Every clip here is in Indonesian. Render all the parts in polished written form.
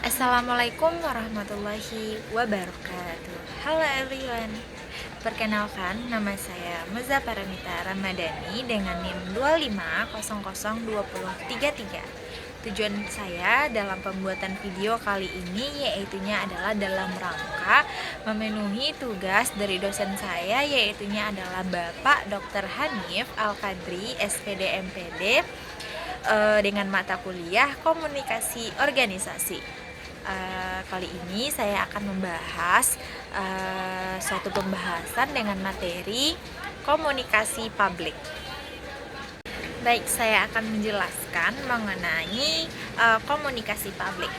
Assalamualaikum warahmatullahi wabarakatuh. Halo everyone. Perkenalkan, nama saya Meza Paramita Ramadhani dengan NIM 25002033. Tujuan saya dalam pembuatan video kali ini yaitunya adalah dalam rangka memenuhi tugas dari dosen saya, yaitunya adalah Bapak Dr. Hanif Al-Qadri, SPD MPD, dengan mata kuliah Komunikasi Organisasi. Kali ini saya akan membahas suatu pembahasan dengan materi komunikasi publik. Baik, saya akan menjelaskan mengenai komunikasi publik.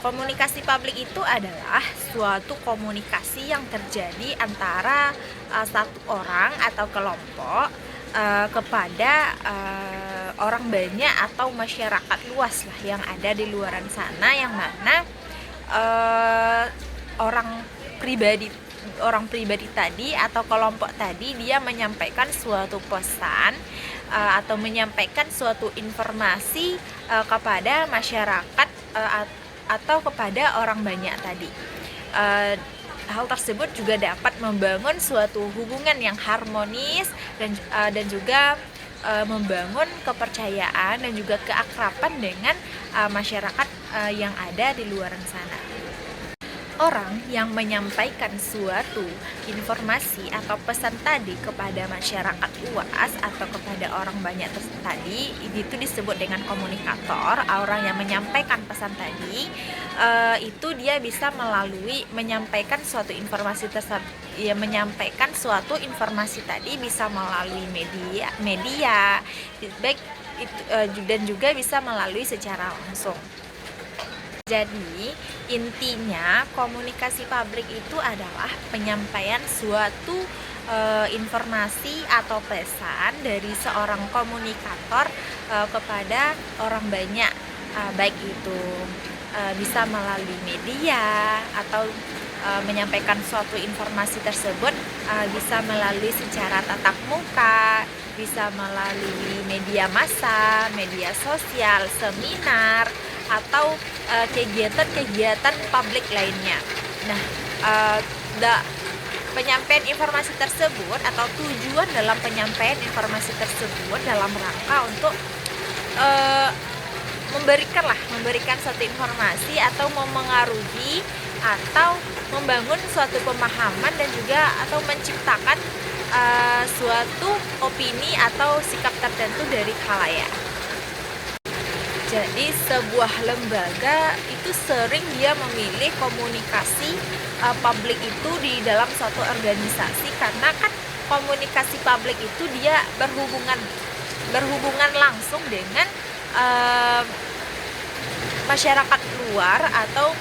Komunikasi publik itu adalah suatu komunikasi yang terjadi antara satu orang atau kelompok kepada orang banyak atau masyarakat luas lah yang ada di luaran sana, yang mana orang pribadi tadi atau kelompok tadi dia menyampaikan suatu pesan atau menyampaikan suatu informasi kepada masyarakat atau kepada orang banyak tadi. Hal tersebut juga dapat membangun suatu hubungan yang harmonis dan juga membangun kepercayaan dan juga keakraban dengan masyarakat yang ada di luaran sana. Orang yang menyampaikan suatu informasi atau pesan tadi kepada masyarakat luas atau kepada orang banyak tadi, itu disebut dengan komunikator. Orang yang menyampaikan pesan tadi itu dia bisa melalui menyampaikan suatu informasi menyampaikan suatu informasi tadi bisa melalui media baik itu, dan juga bisa melalui secara langsung. Jadi, intinya komunikasi publik itu adalah penyampaian suatu informasi atau pesan dari seorang komunikator kepada orang banyak, baik itu bisa melalui media atau menyampaikan suatu informasi tersebut bisa melalui secara tatap muka, bisa melalui media massa, media sosial, seminar, atau kegiatan-kegiatan publik lainnya. Nah, penyampaian informasi tersebut atau tujuan dalam penyampaian informasi tersebut dalam rangka untuk memberikan suatu informasi atau memengaruhi atau membangun suatu pemahaman dan juga atau menciptakan suatu opini atau sikap tertentu dari khalayak. Jadi sebuah lembaga itu sering dia memilih komunikasi publik itu di dalam suatu organisasi, karena kan komunikasi publik itu dia berhubungan langsung dengan masyarakat luar atau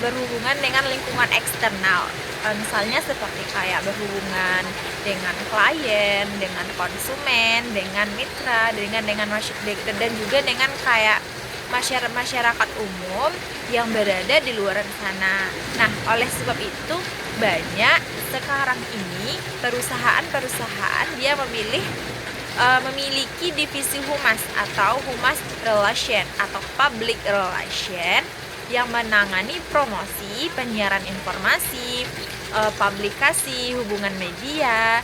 berhubungan dengan lingkungan eksternal. Misalnya seperti kayak berhubungan dengan klien, dengan konsumen, dengan mitra, dan juga dengan kayak masyarakat umum yang berada di luar sana. Nah, oleh sebab itu banyak sekarang ini perusahaan dia memiliki divisi humas atau humas relation atau public relation yang menangani promosi, penyiaran informasi, publikasi, hubungan media,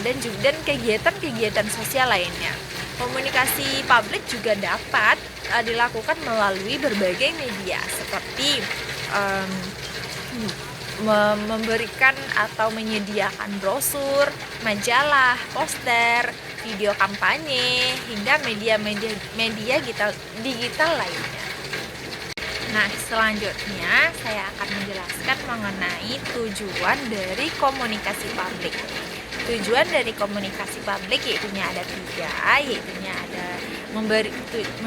dan kegiatan-kegiatan sosial lainnya. Komunikasi publik juga dapat dilakukan melalui berbagai media seperti memberikan atau menyediakan brosur, majalah, poster, video kampanye, hingga media digital lainnya. Nah, selanjutnya saya akan menjelaskan mengenai tujuan dari komunikasi publik. Tujuan dari komunikasi publik yaitunya ada 3, yaitunya ada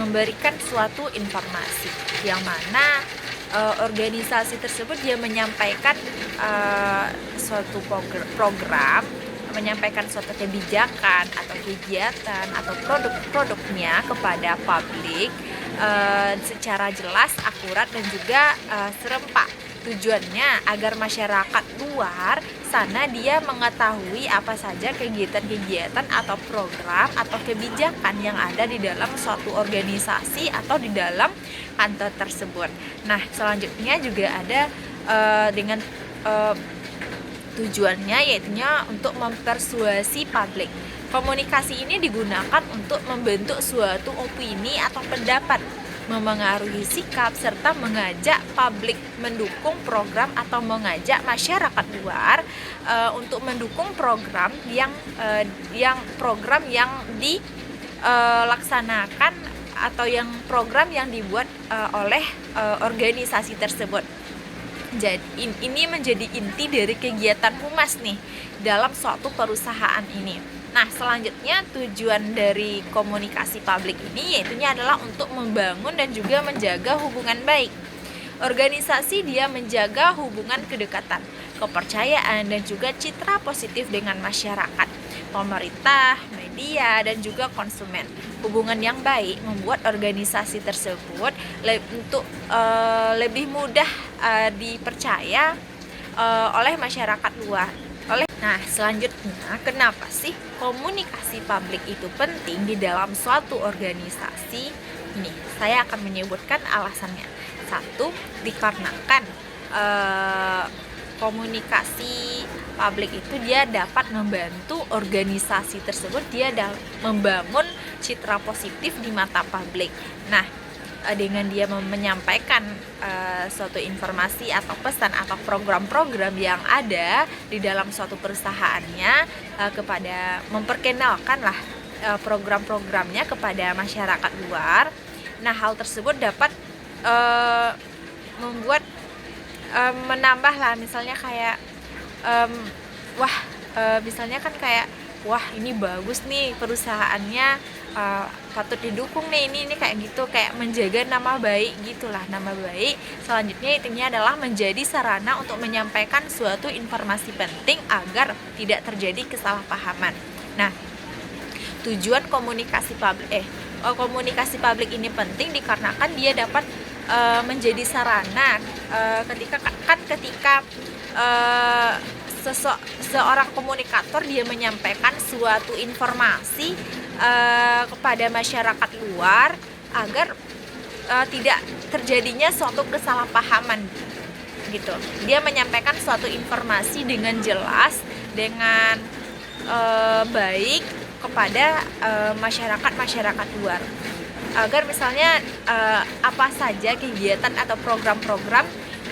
memberikan suatu informasi, yang mana organisasi tersebut dia menyampaikan suatu program, menyampaikan suatu kebijakan atau kegiatan atau produk-produknya kepada publik secara jelas, akurat, dan juga serempak. Tujuannya agar masyarakat luar sana dia mengetahui apa saja kegiatan-kegiatan atau program atau kebijakan yang ada di dalam suatu organisasi atau di dalam kantor tersebut. Nah, selanjutnya juga ada dengan tujuannya yaitu untuk mempersuasi publik. Komunikasi ini digunakan untuk membentuk suatu opini atau pendapat, memengaruhi sikap, serta mengajak publik mendukung program atau mengajak masyarakat luar untuk mendukung program yang dilaksanakan atau yang program yang dibuat oleh organisasi tersebut. Jadi ini menjadi inti dari kegiatan humas nih dalam suatu perusahaan ini. Nah, selanjutnya tujuan dari komunikasi publik ini yaitu adalah untuk membangun dan juga menjaga hubungan baik. Organisasi dia menjaga hubungan kedekatan, kepercayaan, dan juga citra positif dengan masyarakat, pemerintah, media, dan juga konsumen. Hubungan yang baik membuat organisasi tersebut lebih mudah dipercaya oleh masyarakat luar. Nah, selanjutnya, kenapa sih komunikasi publik itu penting di dalam suatu organisasi? Ini, saya akan menyebutkan alasannya. Satu, dikarenakan komunikasi publik itu dia dapat membantu organisasi tersebut dia membangun citra positif di mata publik. Nah, dengan dia menyampaikan suatu informasi atau pesan atau program-program yang ada di dalam suatu perusahaannya kepada memperkenalkan lah program-programnya kepada masyarakat luar. Nah, hal tersebut dapat membuat menambah lah, misalnya kayak misalnya kan kayak wah ini bagus nih perusahaannya, patut didukung nih ini kayak gitu, kayak menjaga nama baik gitulah, nama baik. Selanjutnya intinya adalah menjadi sarana untuk menyampaikan suatu informasi penting agar tidak terjadi kesalahpahaman. Nah, tujuan komunikasi publik ini penting dikarenakan dia dapat menjadi sarana ketika seorang komunikator dia menyampaikan suatu informasi kepada masyarakat luar agar tidak terjadinya suatu kesalahpahaman gitu. Dia menyampaikan suatu informasi dengan jelas, dengan baik kepada masyarakat luar, agar misalnya apa saja kegiatan atau program-program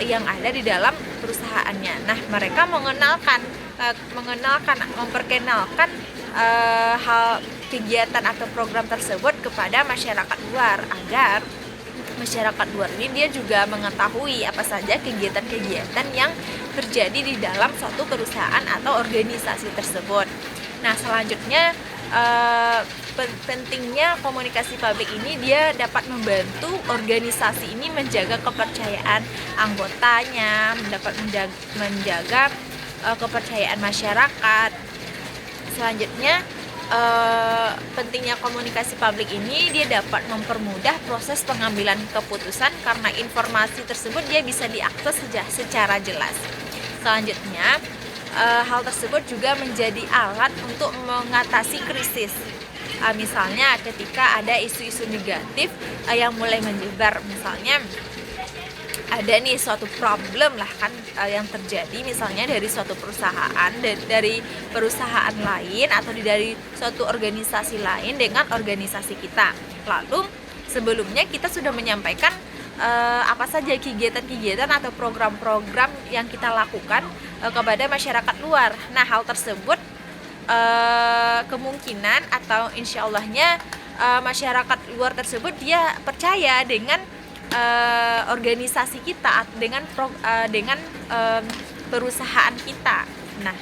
yang ada di dalam perusahaannya. Nah, mereka memperkenalkan hal kegiatan atau program tersebut kepada masyarakat luar agar masyarakat luar ini dia juga mengetahui apa saja kegiatan-kegiatan yang terjadi di dalam suatu perusahaan atau organisasi tersebut. Nah, selanjutnya pentingnya komunikasi publik ini dia dapat membantu organisasi ini menjaga kepercayaan anggotanya, dapat menjaga kepercayaan masyarakat. Selanjutnya pentingnya komunikasi publik ini dia dapat mempermudah proses pengambilan keputusan karena informasi tersebut dia bisa diakses secara jelas. Selanjutnya hal tersebut juga menjadi alat untuk mengatasi krisis. Misalnya ketika ada isu-isu negatif yang mulai menyebar, misalnya ada nih suatu problem lah kan yang terjadi misalnya dari suatu perusahaan, dari perusahaan lain atau dari suatu organisasi lain dengan organisasi kita. Lalu sebelumnya kita sudah menyampaikan apa saja kegiatan-kegiatan atau program-program yang kita lakukan kepada masyarakat luar. Nah, hal tersebut kemungkinan atau insya Allahnya masyarakat luar tersebut dia percaya dengan organisasi kita, dengan perusahaan kita. Nah,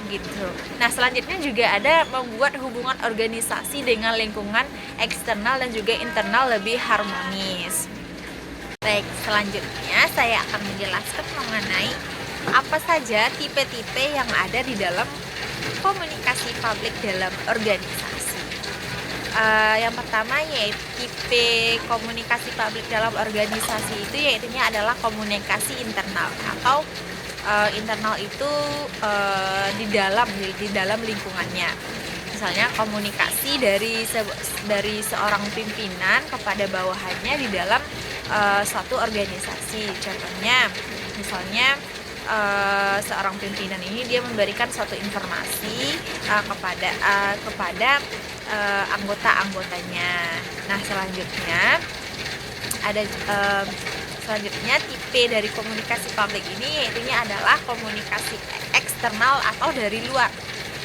gitu. Nah, selanjutnya juga ada membuat hubungan organisasi dengan lingkungan eksternal dan juga internal lebih harmonis. Baik, selanjutnya saya akan menjelaskan mengenai apa saja tipe-tipe yang ada di dalam komunikasi publik dalam organisasi. Yang pertama yaitu tipe komunikasi publik dalam organisasi itu adalah komunikasi internal atau internal itu di dalam lingkungannya. Misalnya komunikasi dari seorang pimpinan kepada bawahannya di dalam suatu organisasi. Contohnya, misalnya seorang pimpinan ini dia memberikan suatu informasi kepada anggota-anggotanya. Nah, selanjutnya tipe dari komunikasi publik ini yaitunya adalah komunikasi eksternal atau dari luar.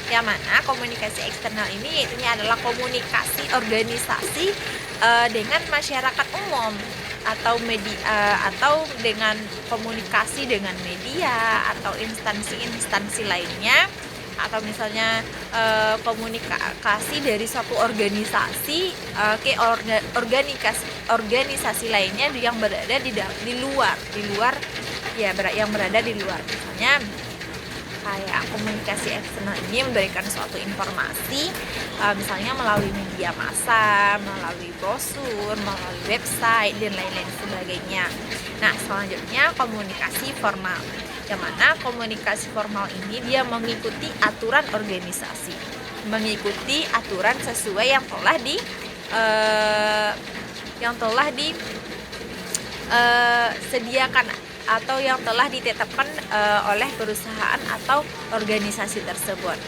Yang mana komunikasi eksternal ini yaitunya adalah komunikasi organisasi dengan masyarakat umum atau media, atau dengan komunikasi dengan media atau instansi lainnya, atau misalnya komunikasi dari suatu organisasi ke organisasi lainnya yang berada di luar ya, yang berada di luar. Misalnya kayak komunikasi eksternal ini memberikan suatu informasi misalnya melalui media massa, melalui brosur, melalui website, dan lain-lain sebagainya. Nah, selanjutnya komunikasi formal, yang mana komunikasi formal ini dia mengikuti aturan organisasi, mengikuti aturan sesuai yang telah disediakan atau yang telah ditetapkan oleh perusahaan atau organisasi tersebut.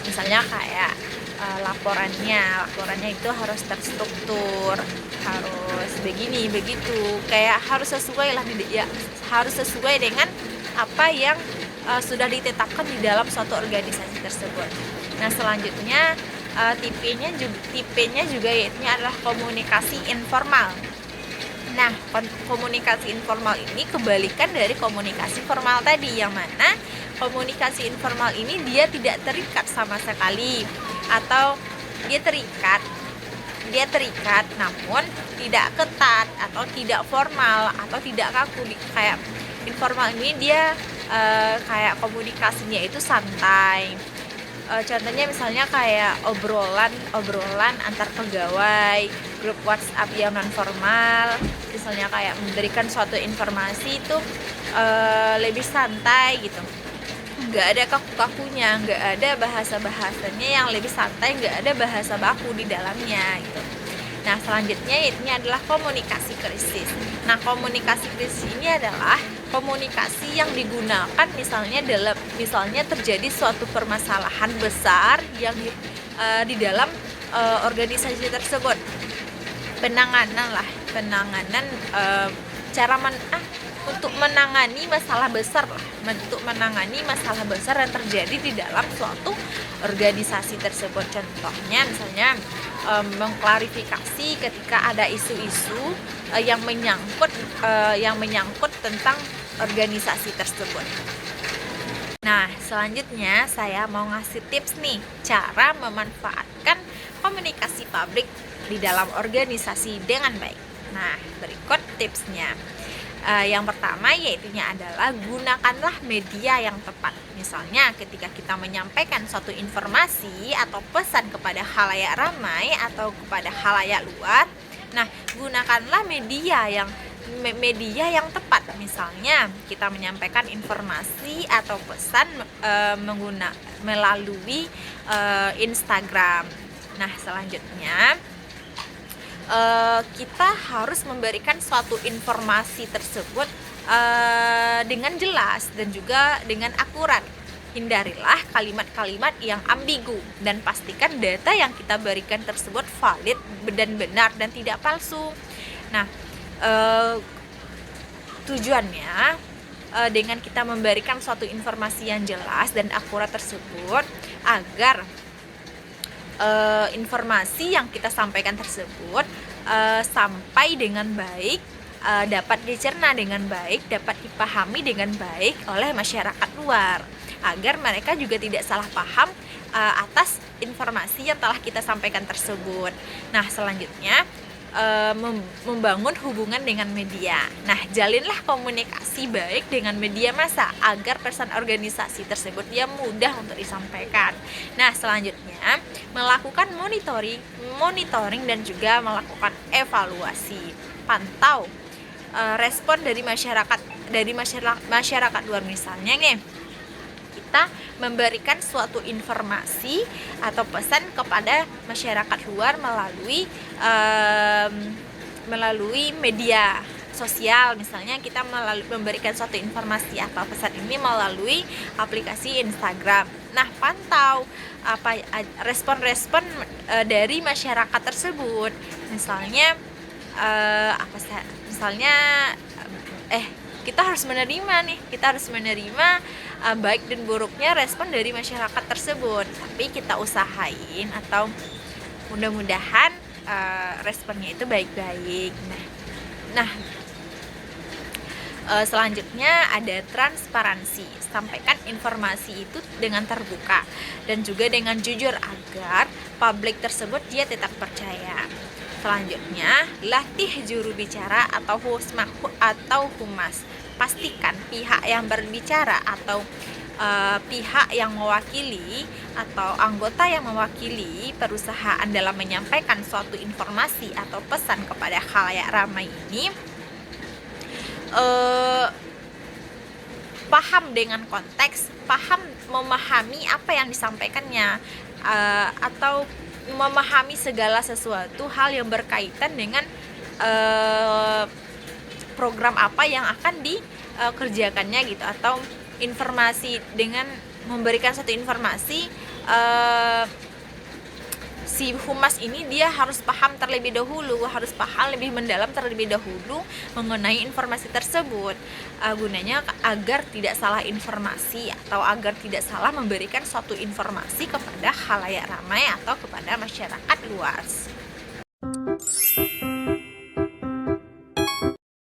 Misalnya kayak laporannya itu harus terstruktur, harus begini begitu, kayak harus sesuai lah, ya, harus sesuai dengan apa yang sudah ditetapkan di dalam suatu organisasi tersebut. Nah, selanjutnya tipenya juga yaitu adalah komunikasi informal. Nah, komunikasi informal ini kebalikan dari komunikasi formal tadi, yang mana komunikasi informal ini dia tidak terikat sama sekali, atau dia terikat namun tidak ketat atau tidak formal atau tidak kaku. Kayak informal ini dia kayak komunikasinya itu santai. Contohnya misalnya kayak obrolan antar pegawai, grup WhatsApp yang non formal, misalnya kayak memberikan suatu informasi itu lebih santai gitu, nggak ada kaku-kakunya, nggak ada bahasanya yang lebih santai, nggak ada bahasa baku di dalamnya gitu. Nah, selanjutnya ini adalah komunikasi krisis. Nah, komunikasi krisis ini adalah komunikasi yang digunakan misalnya terjadi suatu permasalahan besar yang di dalam organisasi tersebut. Untuk menangani masalah besar yang terjadi di dalam suatu organisasi tersebut. Contohnya misalnya mengklarifikasi ketika ada isu-isu yang menyangkut tentang organisasi tersebut. Nah, selanjutnya saya mau ngasih tips nih cara memanfaatkan komunikasi publik di dalam organisasi dengan baik. Nah, berikut tipsnya. Yang pertama yaitunya adalah gunakanlah media yang tepat. Misalnya ketika kita menyampaikan suatu informasi atau pesan kepada khalayak ramai atau kepada khalayak luar, nah gunakanlah media yang tepat. Misalnya kita menyampaikan informasi atau pesan melalui Instagram. Nah, selanjutnya kita harus memberikan suatu informasi tersebut dengan jelas dan juga dengan akurat. Hindarilah kalimat-kalimat yang ambigu dan pastikan data yang kita berikan tersebut valid dan benar dan tidak palsu. Nah, tujuannya dengan kita memberikan suatu informasi yang jelas dan akurat tersebut agar informasi yang kita sampaikan tersebut sampai dengan baik, dapat dicerna dengan baik, dapat dipahami dengan baik oleh masyarakat luar, agar mereka juga tidak salah paham atas informasi yang telah kita sampaikan tersebut. Nah, selanjutnya membangun hubungan dengan media. Nah, jalinlah komunikasi baik dengan media massa agar pesan organisasi tersebut dia mudah untuk disampaikan. Nah, selanjutnya melakukan monitoring dan juga melakukan evaluasi. Pantau respon dari masyarakat luar. Misalnya nih, kita memberikan suatu informasi atau pesan kepada masyarakat luar melalui media sosial. Misalnya kita memberikan suatu informasi atau pesan ini melalui aplikasi Instagram. Nah, pantau respon-respon dari masyarakat tersebut. Misalnya kita harus menerima baik dan buruknya respon dari masyarakat tersebut, tapi kita usahain atau mudah-mudahan responnya itu baik-baik. Nah, selanjutnya ada transparansi. Sampaikan informasi itu dengan terbuka dan juga dengan jujur agar publik tersebut dia tetap percaya. Selanjutnya, latih juru bicara atau humas. Pastikan pihak yang berbicara atau pihak yang mewakili atau anggota yang mewakili perusahaan dalam menyampaikan suatu informasi atau pesan kepada khalayak ramai ini paham dengan konteks, memahami apa yang disampaikannya, atau memahami segala sesuatu hal yang berkaitan dengan program apa yang akan dikerjakannya gitu, atau informasi dengan memberikan satu informasi. Si humas ini dia harus paham terlebih dahulu, harus paham lebih mendalam terlebih dahulu mengenai informasi tersebut, gunanya agar tidak salah informasi atau agar tidak salah memberikan suatu informasi kepada khalayak ramai atau kepada masyarakat luas.